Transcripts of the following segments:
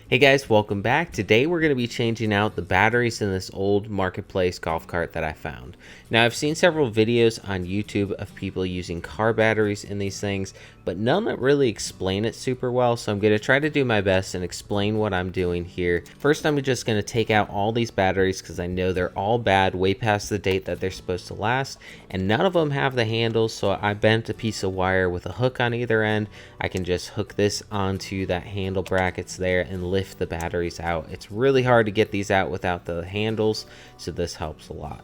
Hey guys, welcome back. Today we're going to be changing out the batteries in this old marketplace golf cart that I found. Now I've seen several videos on YouTube of people using car batteries in these things, but none that really explain it super well, so I'm going to try to do my best and explain what I'm doing here. First, I'm just going to take out all these batteries because I know they're all bad, way past the date that they're supposed to last, and none of them have the handles, so I bent a piece of wire with a hook on either end. I can just hook this onto that handle brackets there and lift the batteries out. It's really hard to get these out without the handles, so this helps a lot.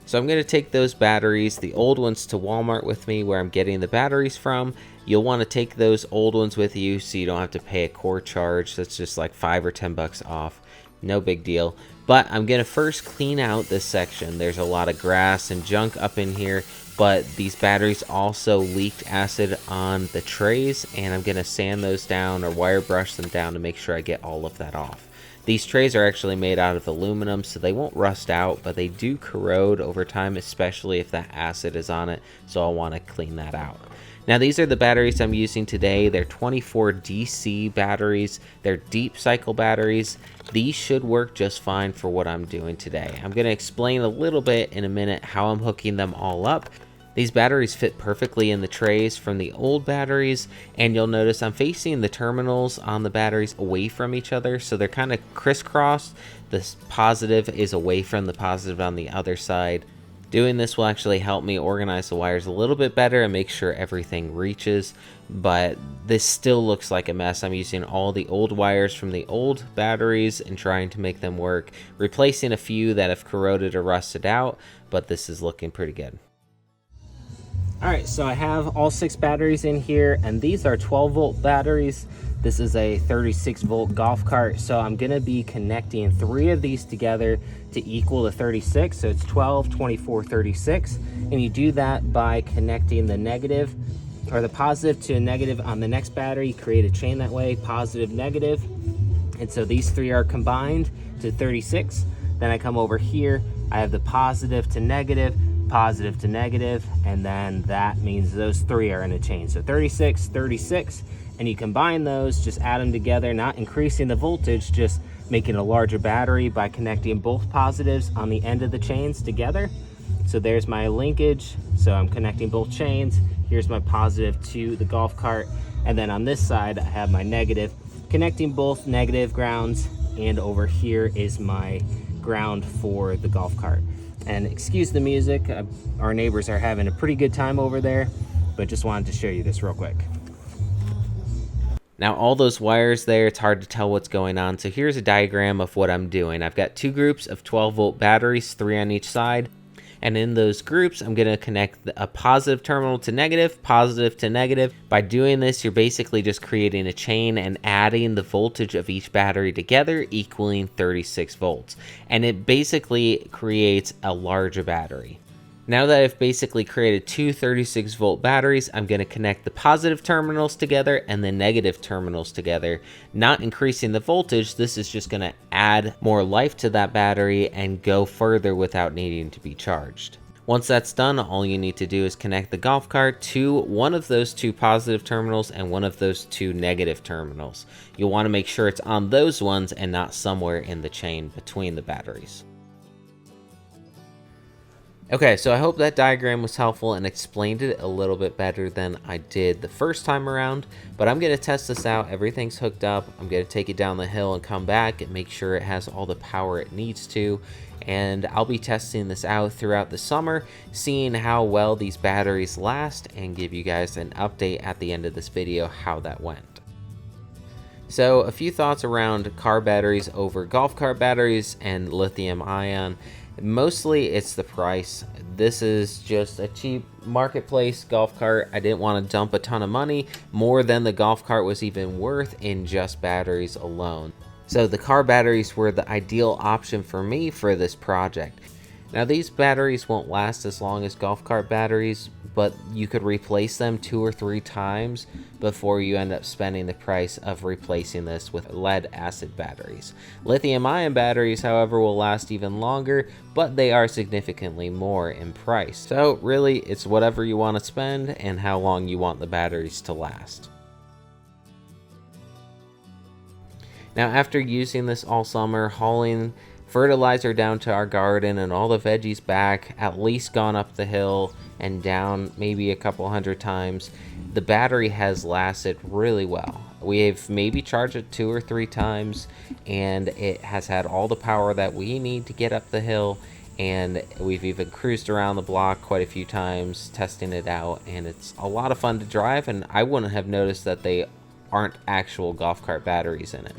So I'm going to take those batteries, the old ones, to Walmart with me where I'm getting the batteries from. You'll want to take those old ones with you so you don't have to pay a core charge. That's just like $5 or $10 off. No big deal. But I'm going to first clean out this section. There's a lot of grass and junk up in here, but these batteries also leaked acid on the trays, and I'm going to sand those down or wire brush them down to make sure I get all of that off. These trays are actually made out of aluminum, so they won't rust out, but they do corrode over time, especially if that acid is on it, so I'll want to clean that out. Now these are the batteries I'm using today. They're 24 DC batteries. They're deep cycle batteries. These should work just fine for what I'm doing today. I'm going to explain a little bit in a minute how I'm hooking them all up. These batteries fit perfectly in the trays from the old batteries, and you'll notice I'm facing the terminals on the batteries away from each other, so they're kind of crisscrossed. This positive is away from the positive on the other side. Doing this will actually help me organize the wires a little bit better and make sure everything reaches, but this still looks like a mess. I'm using all the old wires from the old batteries and trying to make them work, replacing a few that have corroded or rusted out, but this is looking pretty good. Alright, so I have all 6 batteries in here, and these are 12-volt batteries. This is a 36-volt golf cart, so I'm going to be connecting 3 of these together to equal the 36, so it's 12, 24, 36, and you do that by connecting the negative, or the positive to a negative on the next battery. Create a chain that way, positive, negative, and so these 3 are combined to 36. Then I come over here, I have the positive to negative, and then that means those 3 are in a chain. So 36, 36, and you combine those, just add them together, not increasing the voltage, just making a larger battery by connecting both positives on the end of the chains together. So there's my linkage. So I'm connecting both chains. Here's my positive to the golf cart. And then on this side, I have my negative, connecting both negative grounds. And over here is my ground for the golf cart. And excuse the music, our neighbors are having a pretty good time over there, but just wanted to show you this real quick. Now all those wires there, it's hard to tell what's going on, so here's a diagram of what I'm doing. I've got 2 groups of 12-volt batteries, 3 on each side, and in those groups I'm going to connect a positive terminal to negative, positive to negative. By doing this, you're basically just creating a chain and adding the voltage of each battery together, equaling 36 volts, and it basically creates a larger battery. Now that I've basically created 2 36-volt batteries, I'm going to connect the positive terminals together and the negative terminals together, not increasing the voltage. This is just going to add more life to that battery and go further without needing to be charged. Once that's done, all you need to do is connect the golf cart to one of those 2 positive terminals and one of those 2 negative terminals. You'll want to make sure it's on those ones and not somewhere in the chain between the batteries. Okay, so I hope that diagram was helpful and explained it a little bit better than I did the first time around, but I'm going to test this out. Everything's hooked up. I'm going to take it down the hill and come back and make sure it has all the power it needs to, and I'll be testing this out throughout the summer, seeing how well these batteries last, and give you guys an update at the end of this video how that went. So a few thoughts around car batteries over golf cart batteries and lithium ion. Mostly it's the price. This is just a cheap marketplace golf cart. I didn't want to dump a ton of money, more than the golf cart was even worth in just batteries alone. So the car batteries were the ideal option for me for this project. Now these batteries won't last as long as golf cart batteries, but you could replace them 2 or 3 times before you end up spending the price of replacing this with lead acid batteries. Lithium ion batteries, however, will last even longer, but they are significantly more in price. So really, it's whatever you want to spend and how long you want the batteries to last. Now, after using this all summer, hauling fertilizer down to our garden and all the veggies back, at least gone up the hill and down maybe a couple hundred times, the battery has lasted really well. We've maybe charged it 2 or 3 times, and it has had all the power that we need to get up the hill, and we've even cruised around the block quite a few times testing it out, and it's a lot of fun to drive, and I wouldn't have noticed that they aren't actual golf cart batteries in it.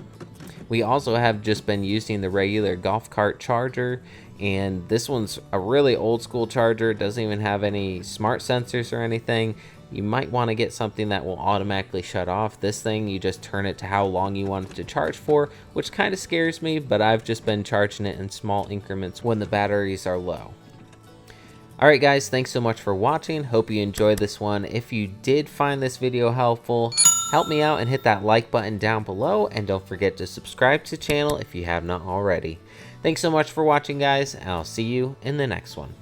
We also have just been using the regular Golfcart charger, and this one's a really old school charger. It doesn't even have any smart sensors or anything. You might want to get something that will automatically shut off. This thing, you just turn it to how long you want it to charge for, which kind of scares me, but I've just been charging it in small increments when the batteries are low. Alright guys, thanks so much for watching. Hope you enjoyed this one. If you did find this video helpful, help me out and hit that like button down below, and don't forget to subscribe to the channel if you have not already. Thanks so much for watching guys, and I'll see you in the next one.